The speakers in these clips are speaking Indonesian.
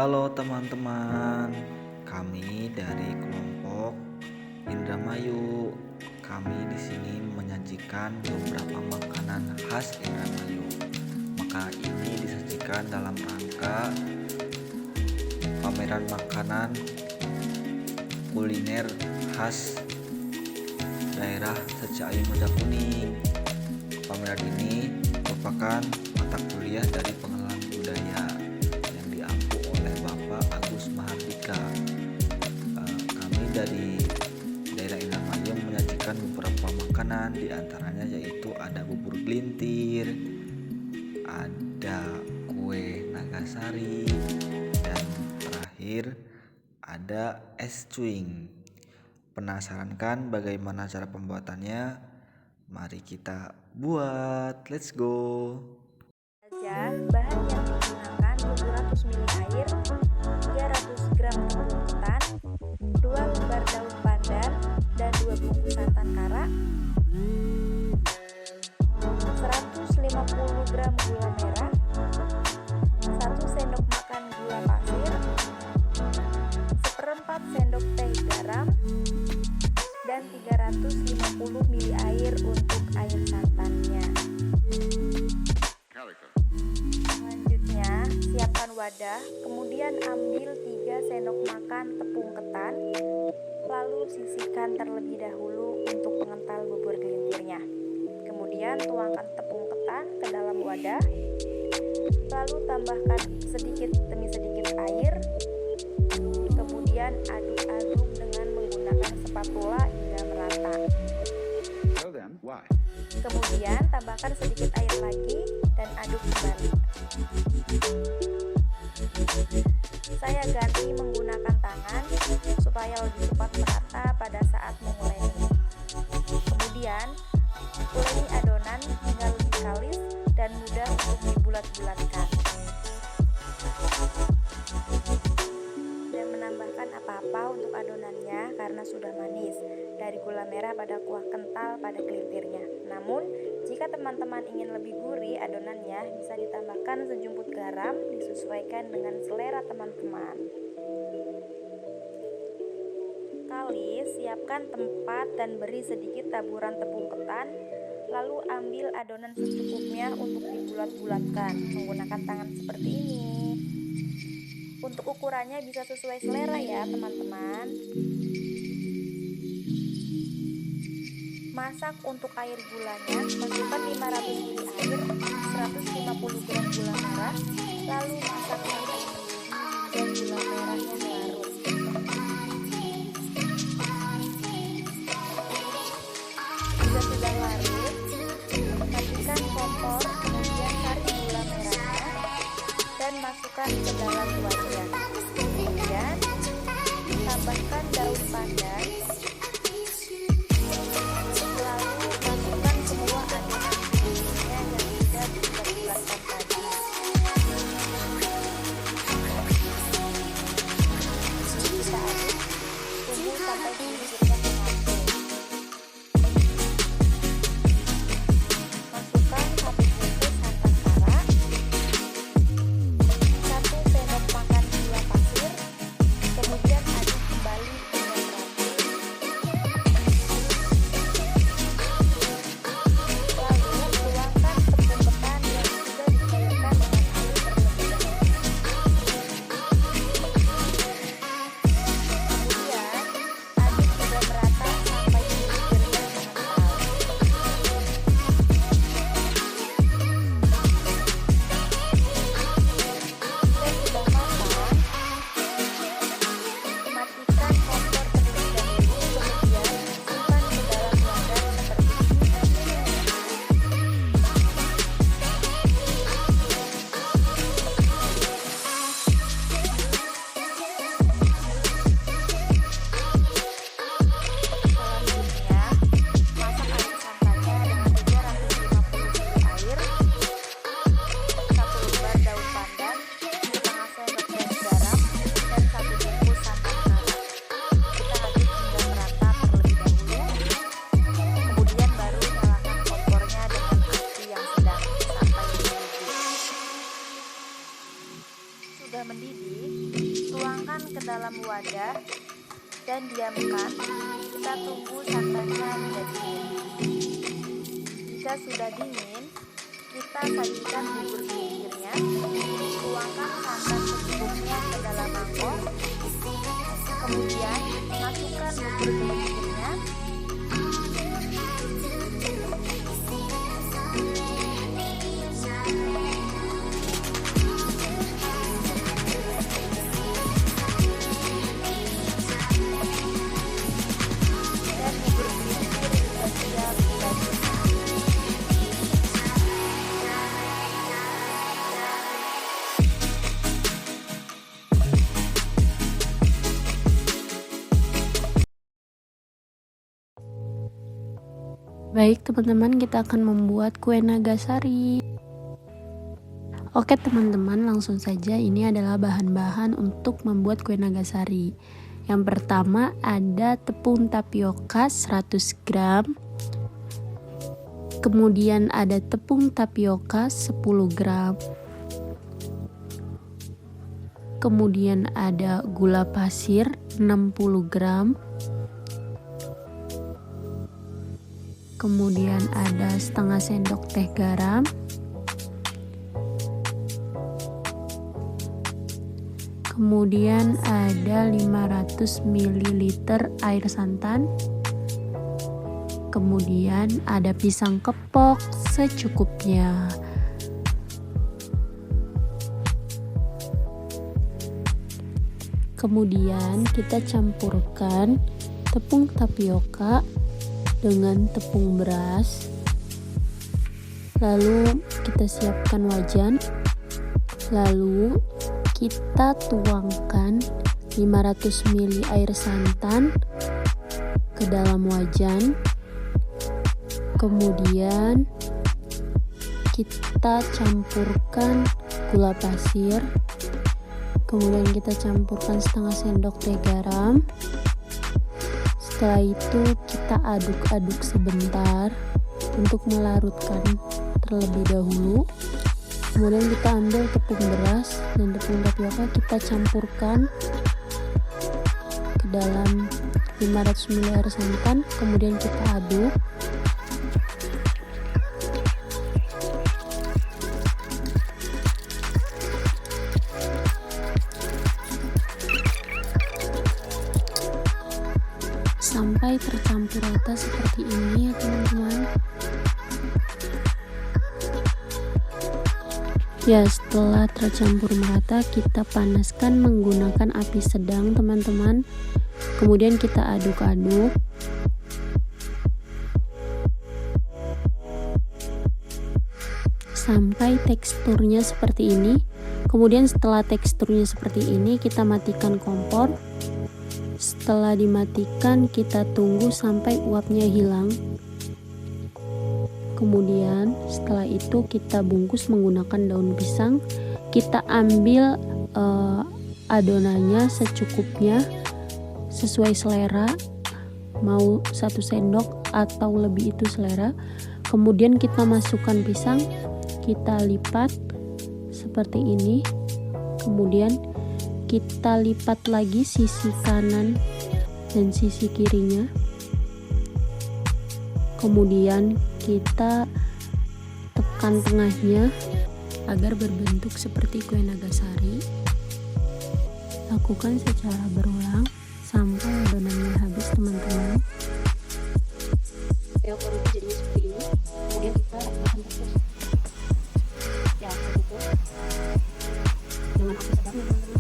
Halo teman-teman, kami dari kelompok Indramayu. Kami di sini menyajikan beberapa makanan khas Indramayu. Maka ini disajikan dalam rangka pameran makanan kuliner khas daerah Secayu Muda Kuning. Pameran ini merupakan mata kuliah dari pengenalan budaya yang diampu oleh Bapak Agus Mahardika. Kami dari daerah Indramayu menyajikan beberapa makanan, diantaranya yaitu ada bubur gelintir, ada kue nagasari, dan terakhir ada es cuing. Penasaran kan bagaimana cara pembuatannya? Mari kita buat, let's go. Bahan yang digunakan 700 ml air, 300 gram tepung ketan, 2 lembar daun pandan, dan 2 bungkus santan kara, 150 gram gula merah, 1 sendok makan gula pasir, 1/4 sendok teh garam, dan 350 ml air untuk air santannya. Selanjutnya, siapkan wadah, kemudian ambil 3 sendok makan tepung ketan, lalu sisihkan terlebih dahulu untuk pengental bubur gelintirnya. Kemudian tuangkan tepung ketan ke dalam wadah, lalu tambahkan sedikit demi sedikit air, kemudian aduk-aduk dengan menggunakan spatula hingga merata. Kemudian tambahkan sedikit air lagi dan aduk kembali. Saya ganti menggunakan tangan supaya lebih cepat merata pada saat menguleni. Kemudian uleni adonan hingga lebih kalis dan mudah untuk dibulat-bulatkan. Dan menambahkan apa-apa untuk adonannya karena sudah manis dari gula merah pada kuah kental pada gelintirnya. Namun, jika teman-teman ingin lebih gurih adonannya, bisa ditambahkan sejumput garam disesuaikan dengan selera teman-teman. Kali siapkan tempat dan beri sedikit taburan tepung ketan, lalu ambil adonan secukupnya untuk dibulat-bulatkan menggunakan tangan seperti ini. Untuk ukurannya bisa sesuai selera ya teman-teman. Masak untuk air gulanya, masukkan 500 ml air, 150 gram gula merah, lalu masak sampai mendidih dan gula merahnya larut. Jika sudah larut, matikan kompor, kemudian tarik gula merahnya dan masukkan ke dalam wajan. Kemudian tambahkan daun pandan, lalu masukkan semua adonan yang sudah dibulat-bulatkan tadi. wadah dan diamkan. Kita tunggu santannya mendidih. Jika sudah dingin, kita sajikan bubur geliggirnya. Tuangkan santan secukupnya ke dalam mangkok. Kemudian masukkan bubur geliggirnya. Baik teman-teman, kita akan membuat kue nagasari. Oke teman-teman, langsung saja. Ini adalah bahan-bahan untuk membuat kue nagasari. Yang pertama ada tepung tapioka 100 gram. Kemudian ada tepung tapioka 10 gram. Kemudian ada gula pasir 60 gram. Kemudian ada setengah sendok teh garam. Kemudian ada 500 ml air santan. Kemudian ada pisang kepok secukupnya. Kemudian kita campurkan tepung tapioka dengan tepung beras, lalu kita siapkan wajan, lalu kita tuangkan 500 ml air santan ke dalam wajan. Kemudian kita campurkan gula pasir, kemudian kita campurkan setengah sendok teh garam. Setelah itu kita aduk-aduk sebentar untuk melarutkan terlebih dahulu. Kemudian kita ambil tepung beras dan tepung tapioka, kita campurkan ke dalam 500 ml air santan, kemudian kita aduk. Sampai tercampur rata seperti ini ya teman-teman. Ya, setelah tercampur merata kita panaskan menggunakan api sedang teman-teman. Kemudian kita aduk-aduk. Sampai teksturnya seperti ini. Kemudian setelah teksturnya seperti ini, kita matikan kompor. Setelah dimatikan, kita tunggu sampai uapnya hilang. Kemudian setelah itu kita bungkus menggunakan daun pisang. Kita ambil adonannya secukupnya sesuai selera, mau 1 sendok atau lebih itu selera. Kemudian kita masukkan pisang, kita lipat seperti ini. Kemudian kita lipat lagi sisi kanan dan sisi kirinya. Kemudian kita tekan tengahnya agar berbentuk seperti kue nagasari. Lakukan secara berulang sampai adonannya habis teman-teman. Jadinya seperti ini. Kemudian kita akan terus ya seperti dengan api sedang ya teman-teman.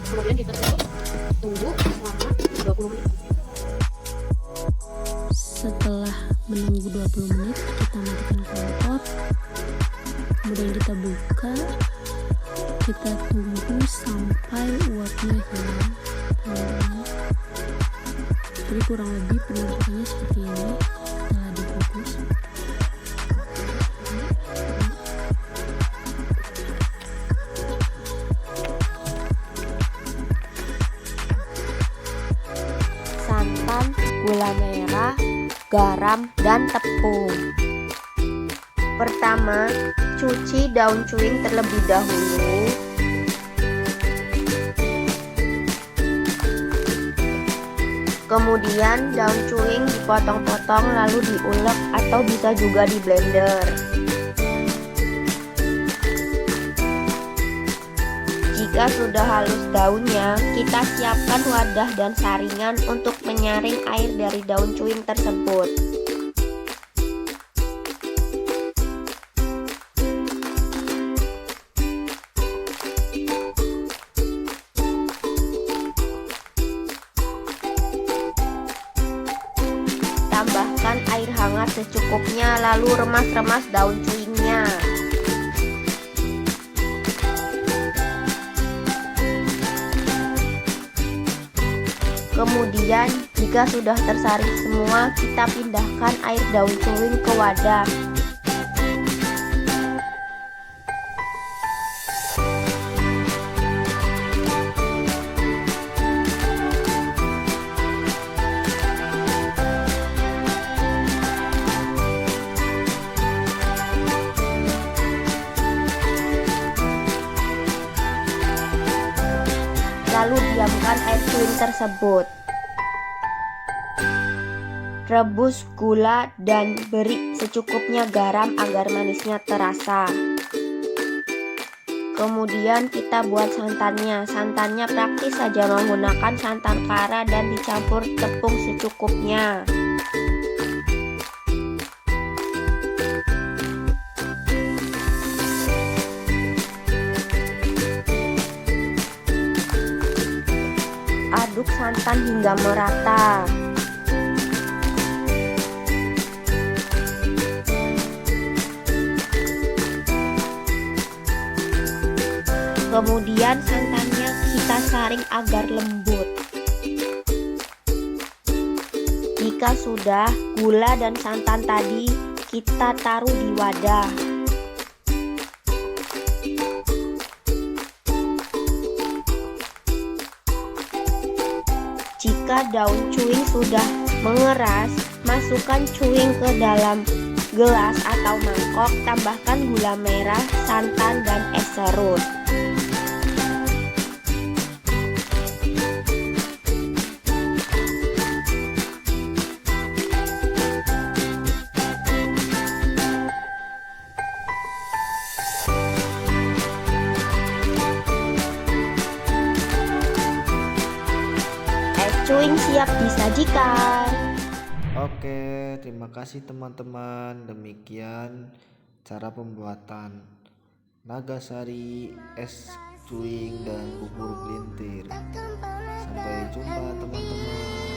Kemudian kita tunggu selama 20 menit. Setelah menunggu 20 menit, kita matikan kompor. Kemudian kita buka. Kita tunggu sampai uapnya hilang. Jadi kurang lebih penampakannya seperti ini setelah dikukus. Santan, gula garam, dan tepung. Pertama, cuci daun cuing terlebih dahulu. Kemudian daun cuing dipotong-potong lalu diulek atau bisa juga di blender. Jika sudah halus daunnya, kita siapkan wadah dan saringan untuk menyaring air dari daun cuing tersebut. Tambahkan air hangat secukupnya lalu remas-remas daun cuingnya. Kemudian jika sudah tersaring semua, kita pindahkan air daun cuing ke wadah. Lalu diamkan air cuing tersebut. Rebus gula dan beri secukupnya garam agar manisnya terasa. Kemudian kita buat santannya. Santannya praktis saja menggunakan santan kara dan dicampur tepung secukupnya. Aduk santan hingga merata. Kemudian santannya kita saring agar lembut. Jika sudah, gula dan santan tadi kita taruh di wadah. Jika daun cuing sudah mengeras, masukkan cuing ke dalam gelas atau mangkok, tambahkan gula merah, santan, dan es serut. Cuing siap disajikan. Oke, terima kasih teman-teman. Demikian cara pembuatan Nagasari es cuing dan bubur gelintir. Sampai jumpa teman-teman.